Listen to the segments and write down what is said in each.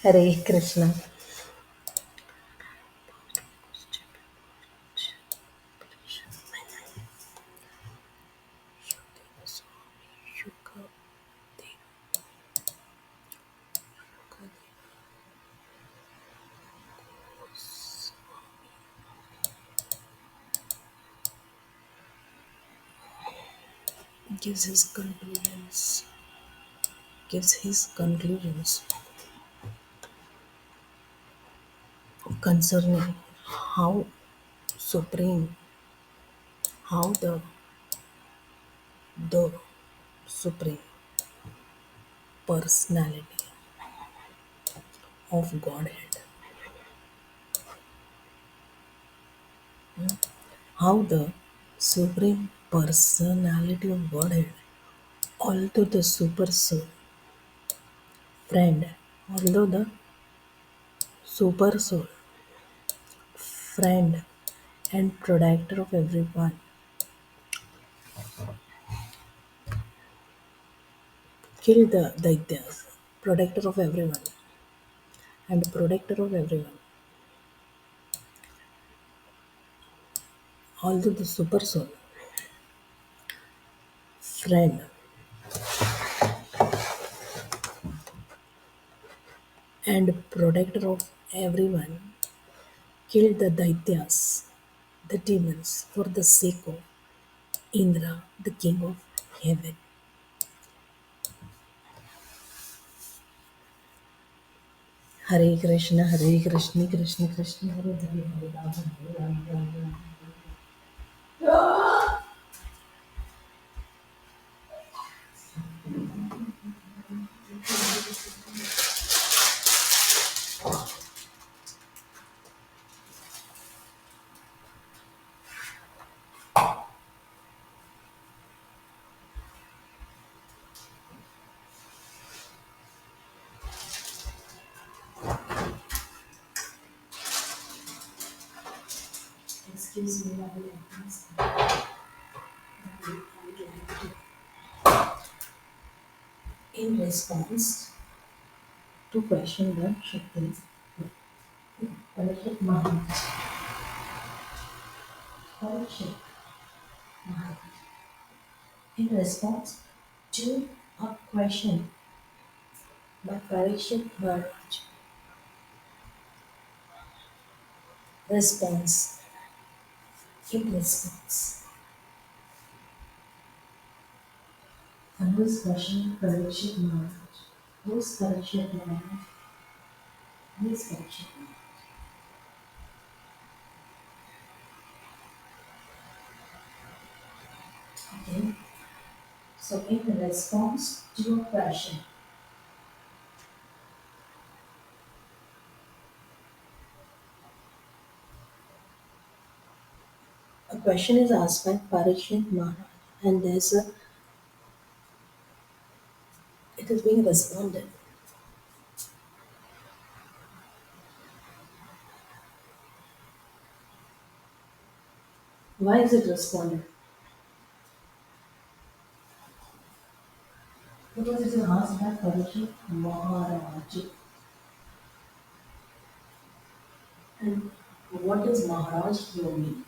Hare Krishna. Gives his conclusions. Gives his conclusions concerning how supreme, how the supreme personality of Godhead, how the supreme personality of Godhead, although the super soul, friend, although the super soul, friend, and protector of everyone, kill the Daityas, protector of everyone, and protector of everyone. Although the super soul, friend, and protector of everyone, killed the Daityas, the demons, for the sake of Indra, the king of heaven. Hare Krishna, Hare Krishna, Krishna Krishna, Hare Hare, Hare Rama, Hare Rama, Rama Rama. Excuse me, I will in response to question one Shakti, Parikshit Maharaj, Parikshit Maharaj, in response to a question by Parikshit Maharaj, response, in response. And who's question Parikshit Maharaj? Who's Parikshit Maharaj? Who's Parikshit Maharaj? Okay. So in response to a question, a question is asked by Parikshit Maharaj, and it is being responded. Why is it responded? Because it is asked by Parikshit Maharaj. And what does Maharaj here mean?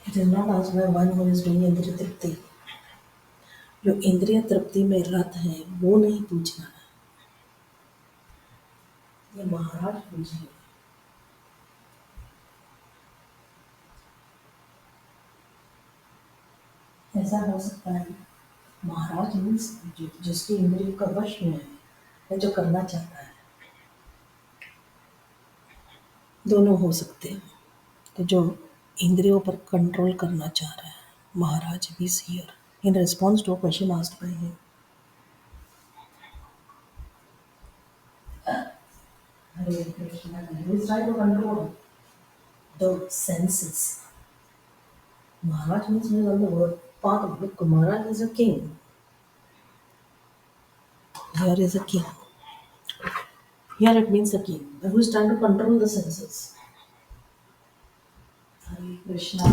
It is not asked by one who is doing Indriya Tripti. जो इंद्रिय तृप्ति में रत है वो नहीं पूछना है, ये महाराज पूछेंगे. ऐसा हो सकता है महाराज मीन्स जिसकी इंद्रियों का वश में है या जो करना चाहता है, दोनों हो सकते हैं. तो जो इंद्रियों पर कंट्रोल करना चाह रहा है, महाराज भी here in response to a question asked by him. Hare Krishna, he is trying to control the senses. Maharaj means he is on the word path of look. Maharaj is a king. Here is a king. Here it means a king who is trying to control the senses. Hare Krishna.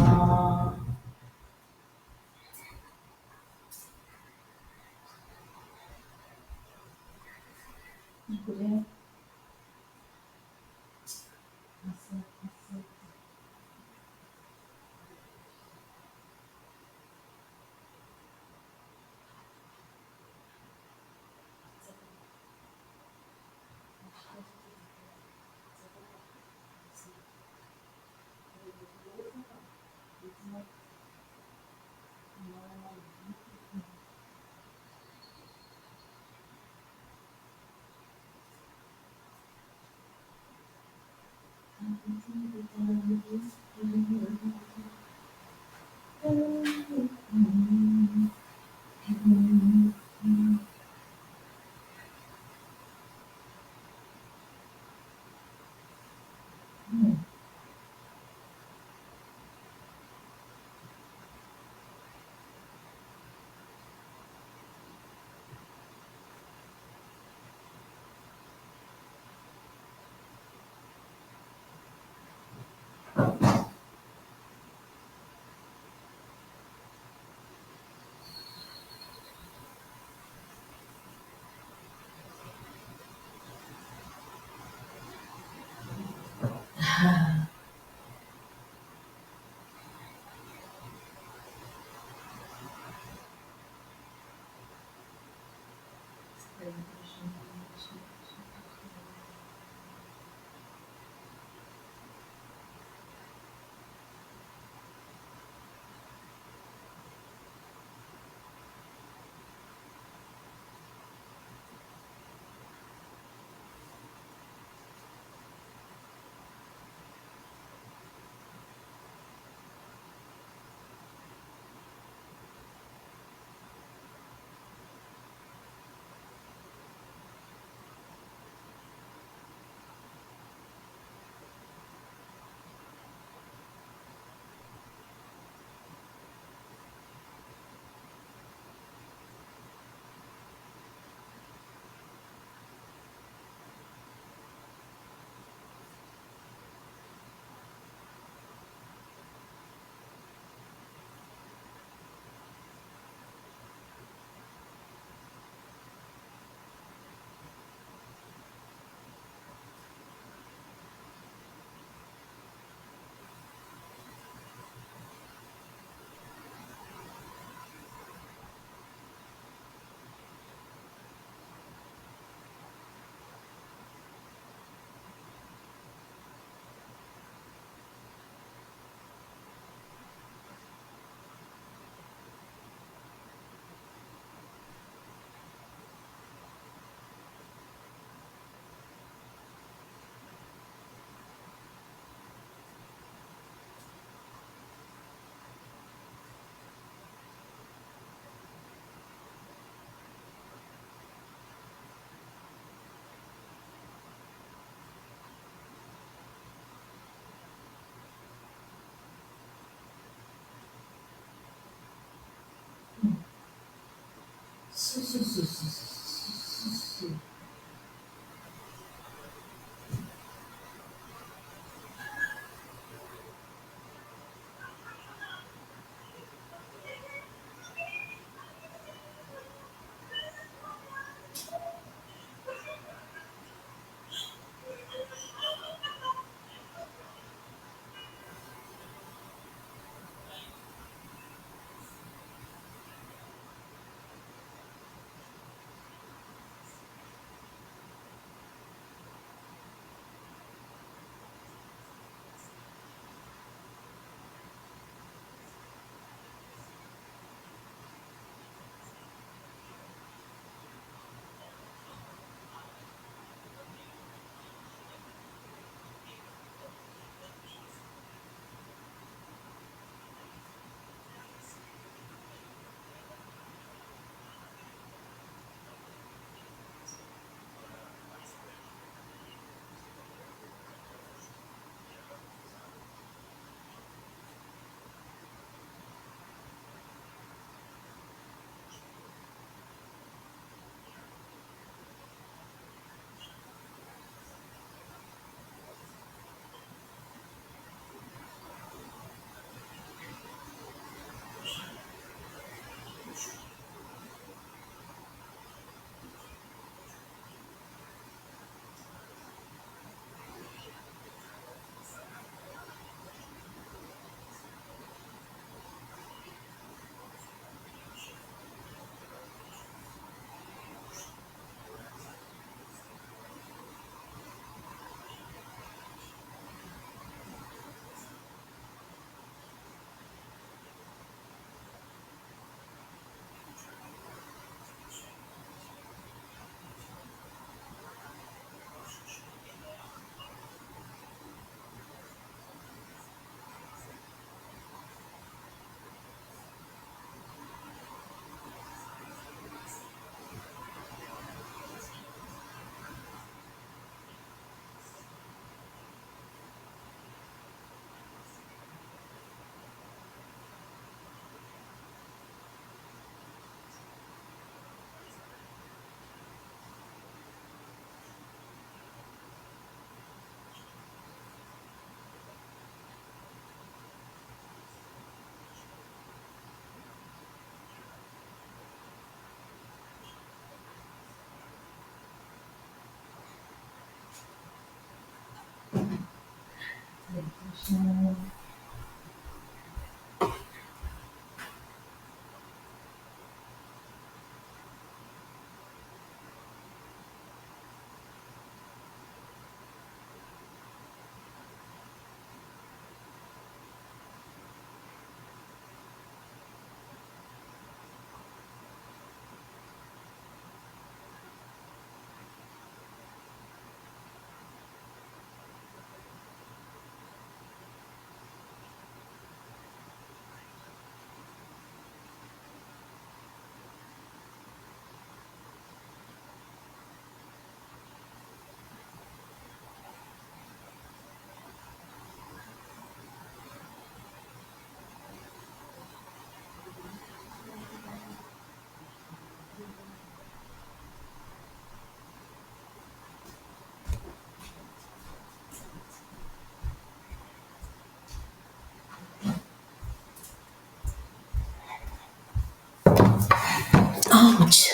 Ouch.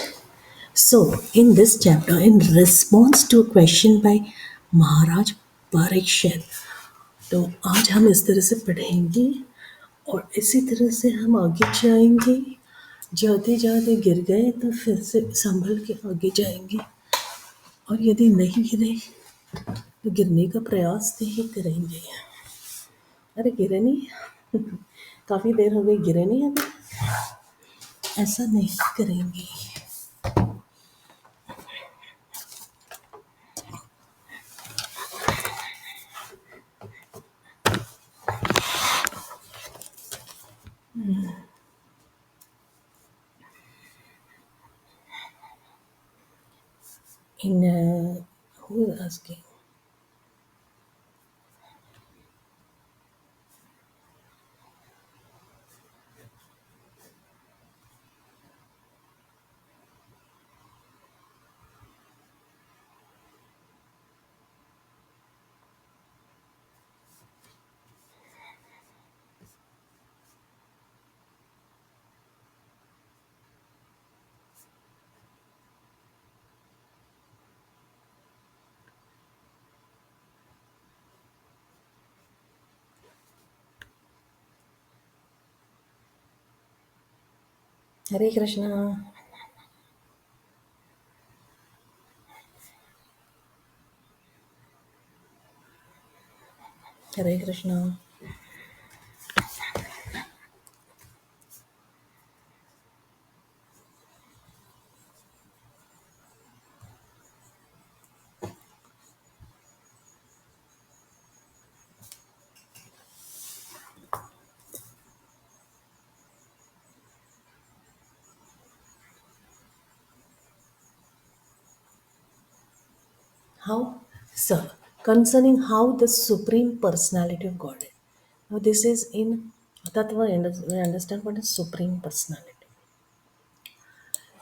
So, in this chapter, in response to a question by महाराज परीक्षित, तो आज हम इस तरह से पढ़ेंगे और इसी तरह से हम आगे जाएंगे। जाते जाते गिर गए तो फिर से संभल के आगे जाएंगे, और यदि नहीं गिरे तो गिरने का प्रयास नहीं करेंगे। अरे गिरे नहीं, काफ़ी देर हो गई, गिरे नहीं अभी, ऐसा नहीं करेंगे। In who is asking? Hare Krishna, Hare Krishna. How? Sir, concerning how the Supreme Personality of Godhead. Now, this is in Tattva, we understand what is Supreme Personality.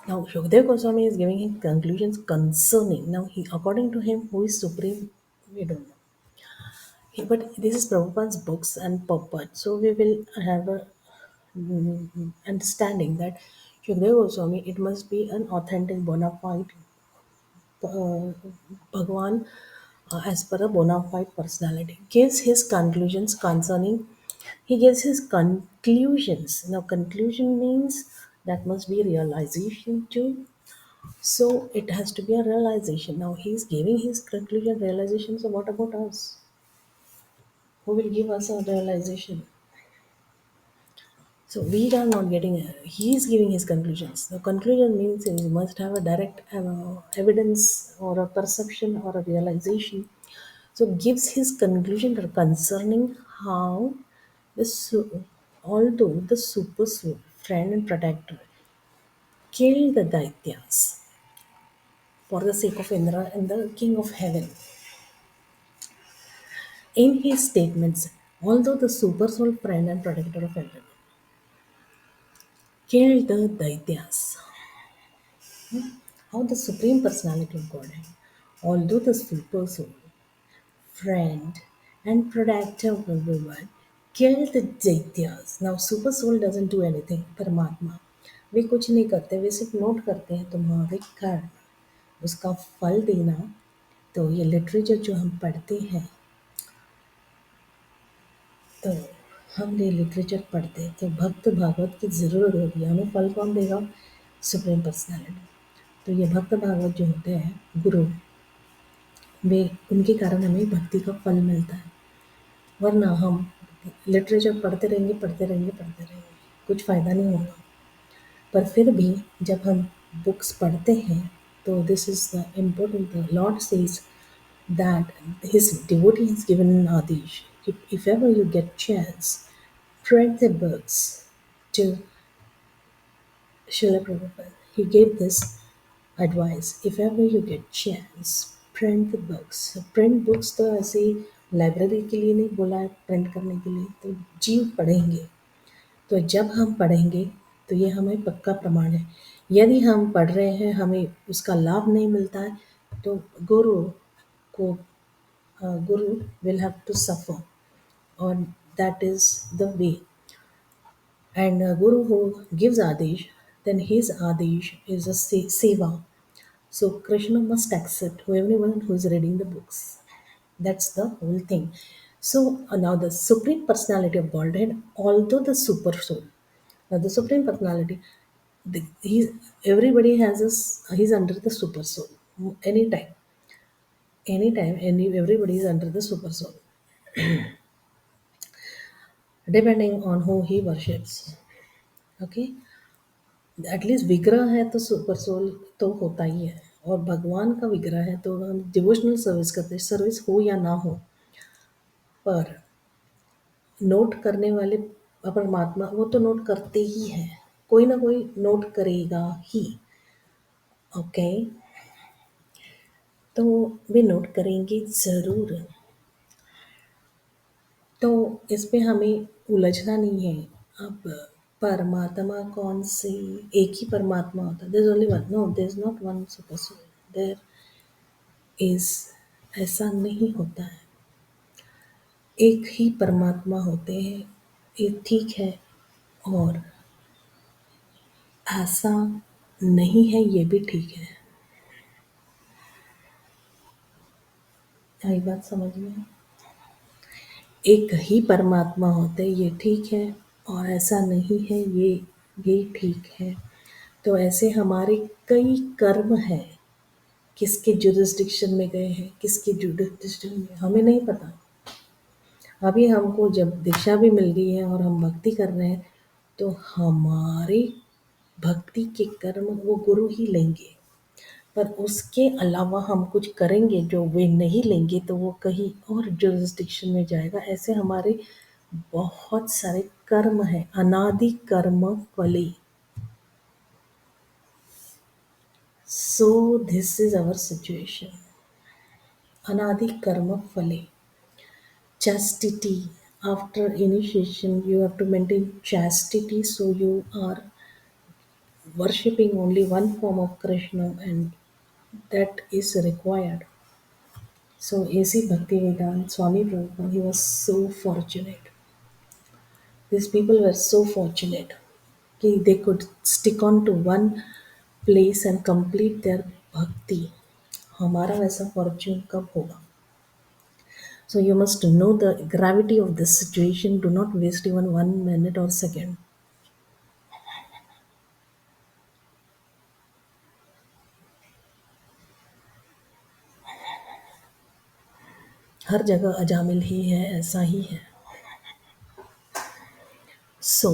Now, Shukdev Goswami is giving him conclusions concerning. Now, according to him, who is Supreme, we don't know. But this is Prabhupada's books and purport. So, we will have a understanding that Shukdev Goswami, it must be an authentic bona fide Bhagwan, as per a bona fide personality, gives his conclusions concerning. He gives his conclusions. Now, conclusion means that must be realization too. So it has to be a realization. Now he's giving his conclusion realization. So what about us? Who will give us a realization? So we are not getting. He is giving his conclusions. The conclusion means he must have a direct evidence or a perception or a realization. So gives his conclusion concerning how although the super soul, friend and protector, killed the Daityas for the sake of Indra and the king of heaven. In his statements, although the super soul, friend and protector of everyone, killed the Daityas, how the supreme personality of Godhead, although the super soul, friend and protector of everyone, killed the Daityas. Now super soul doesn't do anything, परमात्मा वे कुछ नहीं करते, वे सिर्फ note करते हैं तुम्हारे कर्म, उसका फल देना। तो ये लिटरेचर जो हम पढ़ते हैं, तो हमने लिटरेचर पढ़ते तो भक्त भागवत की ज़रूरत होगी, हमें फल कौन देगा? Supreme personality. तो ये भक्त भागवत जो होते हैं गुरु, वे उनके कारण हमें भक्ति का फल मिलता है। वरना हम लिटरेचर पढ़ते रहेंगे पढ़ते रहेंगे पढ़ते रहेंगे, कुछ फ़ायदा नहीं होगा। पर फिर भी जब हम बुक्स पढ़ते हैं तो this is the important, the Lord says that his devotee has given an Adesh. If ever you get chance, read the books to Srila Prabhupada. He gave this advice. If ever you get chance, print the books. Print books तो ऐसे ही library के लिए नहीं बोला है, print करने के लिए, तो जीव पढ़ेंगे। तो जब हम पढ़ेंगे तो ये हमें पक्का प्रमाण है। यदि हम पढ़ रहे हैं, हमें उसका लाभ नहीं मिलता है, तो गुरु को Guru will have to suffer, or that is the way. And Guru who gives Adesh, then his Adesh is a seva. So Krishna must accept who everyone who is reading the books. That's the whole thing. So now the Supreme Personality of Godhead, although the Super Soul, now the Supreme Personality, he's, everybody has he's under the Super Soul. Anytime, everybody is under the Super Soul, depending on who he worships. Okay, at least विग्रह है तो super soul तो होता ही है, और भगवान का विग्रह है तो हम डिवोशनल सर्विस करते हैं, सर्विस हो या ना हो। पर नोट करने वाले परमात्मा वो तो नोट करते ही हैं, कोई ना कोई नोट करेगा ही। ओके, तो वे नोट करेंगे ज़रूर। तो इस पे हमें उलझना नहीं है। अब परमात्मा कौन से, एक ही परमात्मा होता है, there is only one, no there is not one super soul, there is, ऐसा नहीं होता है। एक ही परमात्मा होते हैं, ये ठीक है, और ऐसा नहीं है ये भी ठीक है। आई बात समझ में? एक ही परमात्मा होते हैं ये ठीक है, और ऐसा नहीं है ये भी ठीक है। तो ऐसे हमारे कई कर्म हैं, किसके जुरिस्डिक्शन में गए हैं, किसके जुरिस्डिक्शन में हमें नहीं पता। अभी हमको जब दीक्षा भी मिल गई है और हम भक्ति कर रहे हैं, तो हमारे भक्ति के कर्म वो गुरु ही लेंगे। पर उसके अलावा हम कुछ करेंगे जो वे नहीं लेंगे, तो वो कहीं और जुरिस्डिक्शन में जाएगा। ऐसे हमारे बहुत सारे कर्म हैं, अनादि कर्म फले। So this is our situation, अनादि कर्म फले। Chastity, after initiation you have to maintain chastity, so you are worshipping only one form of Krishna, and that is required. So A.C. Bhaktivedanta Swami Prabhupada, he was so fortunate. These people were so fortunate कि they could stick on to one place and complete their bhakti. हमारा वैसा fortune कब होगा? So you must know the gravity of this situation. Do not waste even 1 minute or second. हर जगह अजामिल ही है, ऐसा ही है। So,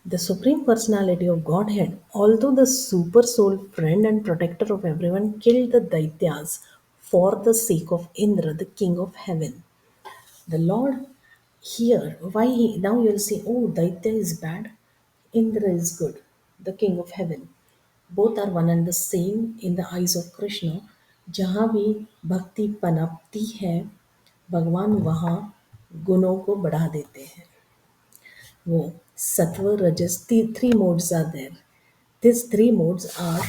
the Supreme Personality of Godhead, although the super soul friend and protector of everyone, killed the Daityas for the sake of Indra, the king of heaven. The Lord here, why he, now you'll see, oh, Daitya is bad, Indra is good, the king of heaven. Both are one and the same in the eyes of Krishna. जहाँ भी भक्ति पनपती है, भगवान वहाँ गुणों को बढ़ा देते हैं। वो सत्व रजस, three modes are there. These three modes are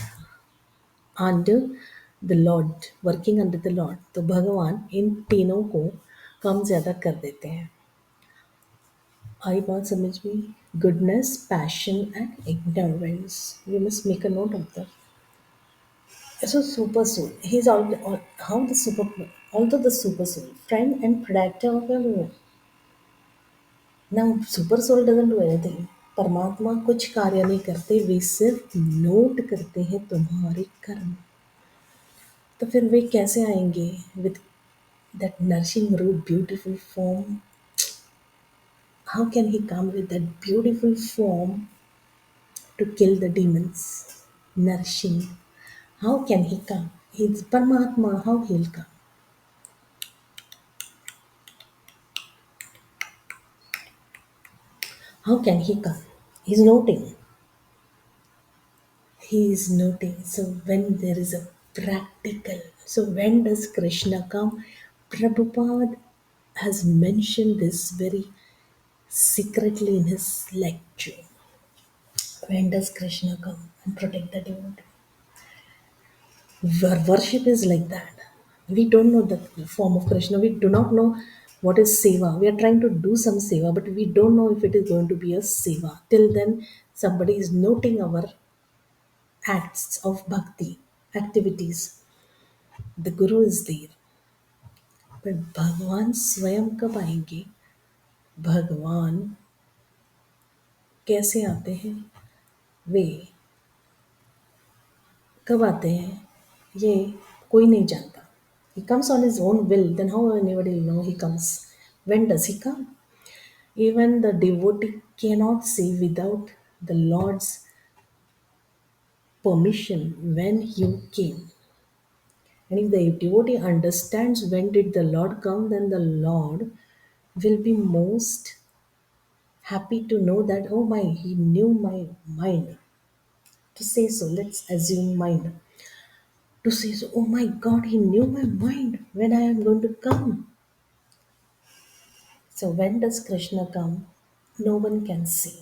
under the Lord, working under the Lord. तो भगवान इन तीनों को कम ज़्यादा कर देते हैं। आई बात समझ में? Goodness, passion and ignorance, you must make a note of that. So super soul, he's all how the super, although the super soul, friend and protector of everyone. Now super soul doesn't do anything. परमात्मा कुछ कार्य नहीं करते, वे सिर्फ note करते हैं तुम्हारे कर्म। तो फिर वे कैसे आएंगे with that nourishing root beautiful form? How can he come with that beautiful form to kill the demons? Nourishing. How can he come? He's Paramatma, how he'll come? How can he come? He's noting. He is noting. So when there is a practical, so when does Krishna come? Prabhupada has mentioned this very secretly in his lecture. When does Krishna come and protect the devotee? Worship is like that. We don't know the form of Krishna. We do not know what is seva. We are trying to do some seva, but we don't know if it is going to be a seva. Till then, somebody is noting our acts of bhakti, activities. The Guru is there. But भगवान स्वयं कब आएंगे? भगवान कैसे आते हैं? वे कब आते हैं? ये कोई नहीं जानता. He comes on his own will, then how anybody will know he comes? When does he come? Even the devotee cannot say without the Lord's permission when you came. And if the devotee understands when did the Lord come, then the Lord will be most happy to know that, oh my, he knew my mind. To say so, let's assume mind. To say so, oh my God, he knew my mind when I am going to come. So when does Krishna come? No one can say.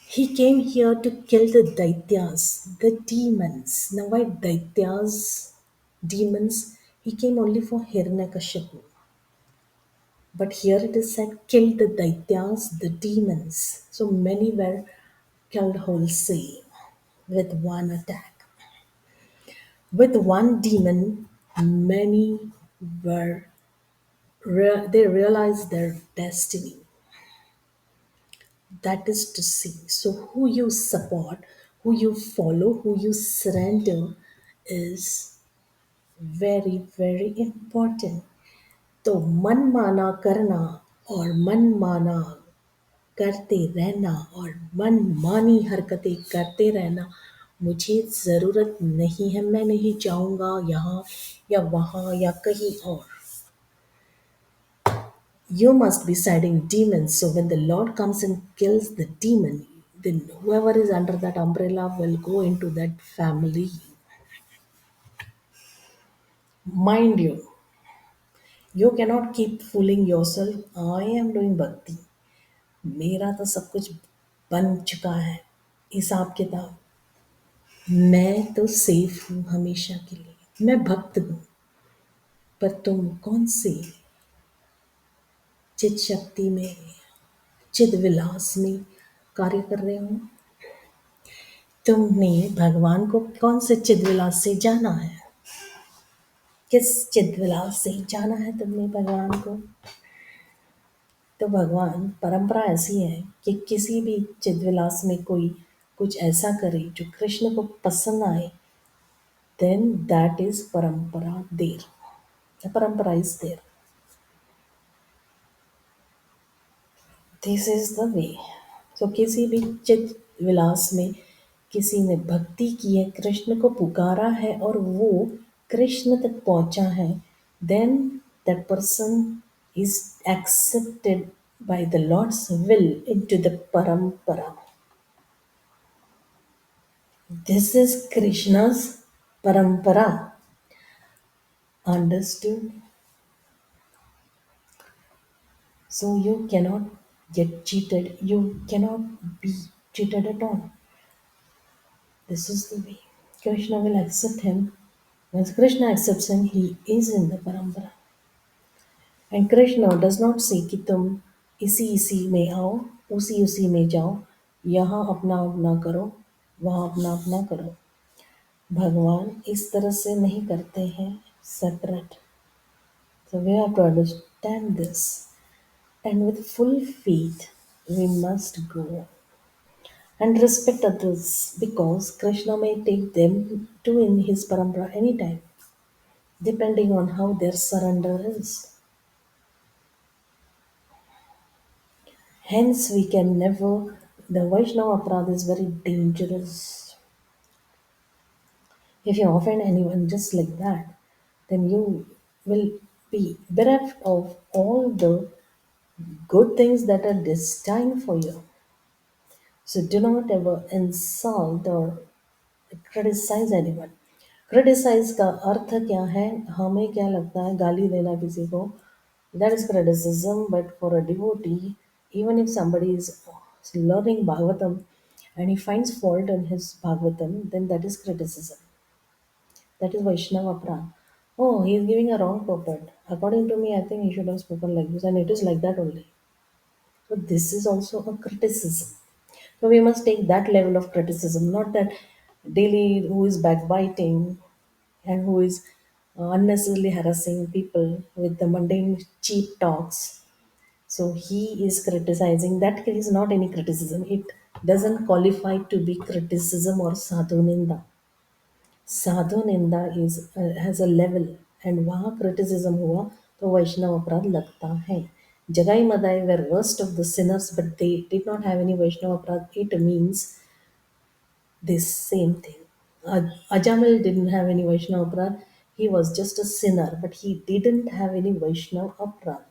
He came here to kill the Daityas, the demons. Now, why Daityas, demons? He came only for Hiranyakashipu. But here it is said, kill the Daityas, the demons. So many were killed wholesale with one attack. With one demon, many were, they realized their destiny. That is to see. So, who you support, who you follow, who you surrender is very, very important. तो मन माना करना और मन माना करते रहना और मन मानी हरकतें करते रहना मुझे ज़रूरत नहीं है. मैं नहीं जाऊंगा यहाँ या वहाँ या कहीं और. You must be siding demons. So when the Lord comes and kills the demon, then whoever is under that umbrella will go into that family. Mind you, you cannot keep fooling yourself. I am doing bhakti. मेरा तो सब कुछ बन चुका है हिसाब किताब. मैं तो सेफ हूँ हमेशा के लिए. मैं भक्त हूँ. पर तुम कौन सी चित शक्ति में, चिद विलास में कार्य कर रहे हो? तुमने भगवान को कौन से चिद्विलास से जाना है? किस चिद्विलास से जाना है तुमने भगवान को? तो भगवान परंपरा ऐसी है कि किसी भी चिद्विलास में कोई कुछ ऐसा करे जो कृष्ण को पसंद आए, then that is परंपरा there. The परंपरा is there. This is the way. So किसी भी चित विलास में किसी ने भक्ति की है, कृष्ण को पुकारा है और वो कृष्ण तक पहुंचा है, then that person is accepted by the Lord's will into the parampara. This is Krishna's parampara. Understood? So you cannot get cheated. You cannot be cheated at all. This is the way. Krishna will accept him. Once Krishna accepts him, he is in the parampara. And Krishna does not say कि तुम इसी इसी में आओ, उसी उसी में जाओ, यहाँ अपना अपना करो, वहाँ अपना अपना करो. भगवान इस तरह से नहीं करते हैं separate. So we have to understand this. And with full faith, we must go and respect others because Krishna may take them too in his parampara anytime, depending on how their surrender is. Hence, we can never, the Vaishnava Aparadha is very dangerous. If you offend anyone just like that, then you will be bereft of all the good things that are destined for you. So do not ever insult or criticize anyone. Criticize का अर्थ क्या है? हमें क्या लगता है गाली देना किसी को? That is criticism, but for a devotee, even if somebody is learning Bhagavatam and he finds fault in his Bhagavatam, then that is criticism. That is Vaishnava Pran. Oh, he is giving a wrong purport. According to me, I think he should have spoken like this, and it is like that only. So this is also a criticism. So we must take that level of criticism, not that daily who is backbiting and who is unnecessarily harassing people with the mundane cheap talks. So he is criticizing. That is not any criticism. It doesn't qualify to be criticism or sadhu ninda. Sadhu ninda is has a level and वहाँ criticism हुआ तो वैष्णव अपराध लगता है Jagai Madhai were worst of the sinners but they did not have any Vaishnava aparadh it means this same thing. Ajamal didn't have any Vaishnava अपराध, he was just a sinner but he didn't have any Vaishnava अपराध.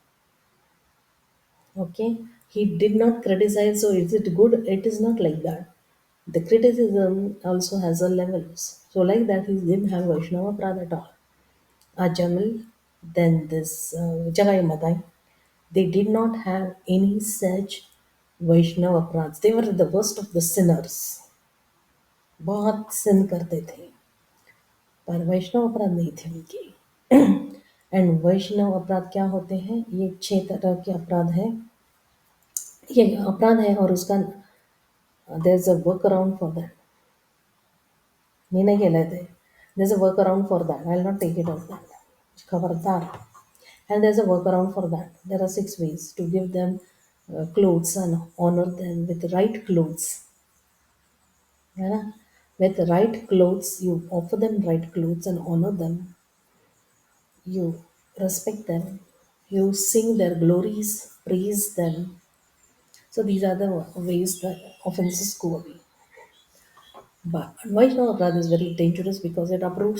Okay, he did not criticize, so is it good? It is not like that. The criticism also has a levels. So like that, he didn't have Vaishnava Prad at all. Ajamal, then this Jagai Madai, they did not have any such Vaishnava Prads. They were the worst of the sinners. बहुत sin करते थे पर वैष्णव अपराध नहीं थे उनके and वैष्णव अपराध क्या होते हैं? ये 6 तरह के अपराध है. ये अपराध है और उसका there is a work around for that. मी नहीं केलं ते. There is a work around for that. I will not take it of that. खबरदार. And there's a workaround for that. There are 6 ways to give them clothes and honor them with right clothes. Yeah? With right clothes, you offer them right clothes and honor them. You respect them. You sing their glories, praise them. So these are the ways that offenses go away. But Vaishnava Aparadha is very dangerous because it uproots